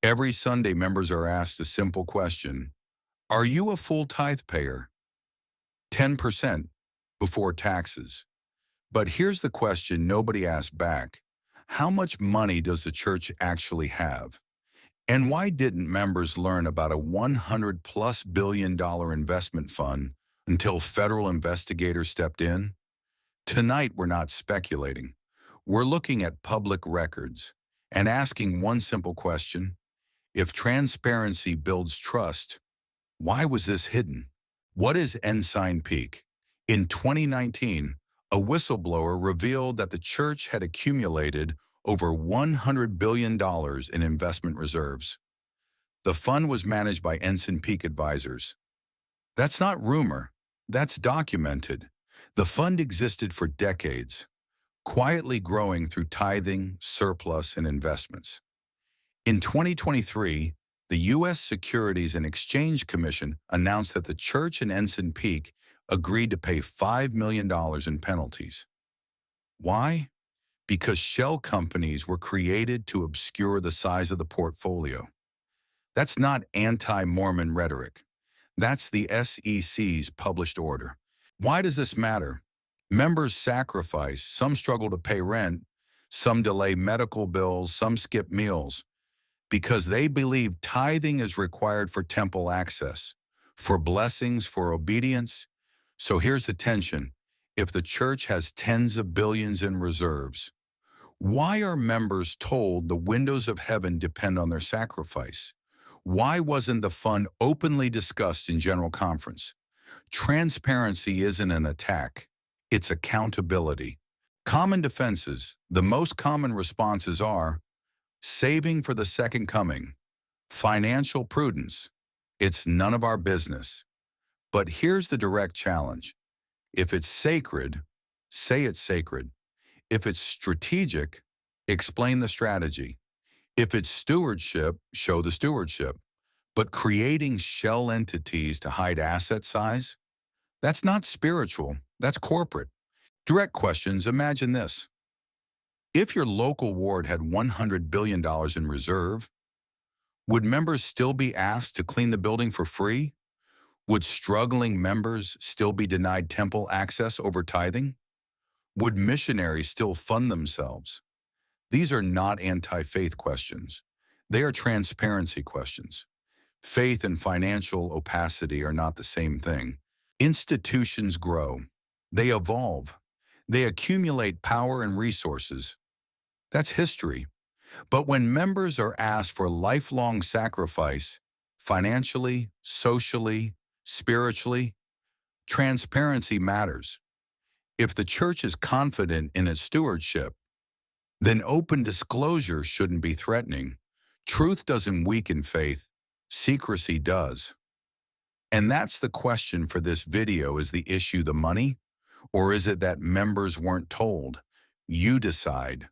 Every Sunday, members are asked a simple question: are you a full tithe payer? 10% before taxes. But here's the question nobody asks back: how much money does the church actually have? And why didn't members learn about a $100+ billion investment fund until federal investigators stepped in? Tonight, we're not speculating. We're looking at public records and asking one simple question: if transparency builds trust, why was this hidden? What is Ensign Peak? In 2019, a whistleblower revealed that the church had accumulated over $100 billion in investment reserves. The fund was managed by Ensign Peak Advisors. That's not rumor, that's documented. The fund existed for decades, quietly growing through tithing, surplus, and investments. In 2023, the U.S. Securities and Exchange Commission announced that the Church and Ensign Peak agreed to pay $5 million in penalties. Why? Because shell companies were created to obscure the size of the portfolio. That's not anti-Mormon rhetoric. That's the SEC's published order. Why does this matter? Members sacrifice, some struggle to pay rent, some delay medical bills, some skip meals, because they believe tithing is required for temple access, for blessings, for obedience. So here's the tension. If the church has tens of billions in reserves, why are members told the windows of heaven depend on their sacrifice? Why wasn't the fund openly discussed in General Conference? Transparency isn't an attack, it's accountability. Common defenses, the most common responses are: saving for the second coming, financial prudence, it's none of our business. But here's the direct challenge. If it's sacred, say it's sacred. If it's strategic, explain the strategy. If it's stewardship, show the stewardship. But creating shell entities to hide asset size, that's not spiritual, that's corporate. Direct questions, imagine this. If your local ward had $100 billion in reserve, would members still be asked to clean the building for free? Would struggling members still be denied temple access over tithing? Would missionaries still fund themselves? These are not anti-faith questions. They are transparency questions. Faith and financial opacity are not the same thing. Institutions grow. They evolve. They accumulate power and resources. That's history. But when members are asked for lifelong sacrifice, financially, socially, spiritually, transparency matters. If the church is confident in its stewardship, then open disclosure shouldn't be threatening. Truth doesn't weaken faith, secrecy does. And that's the question for this video. Is the issue the money? Or is it that members weren't told? You decide.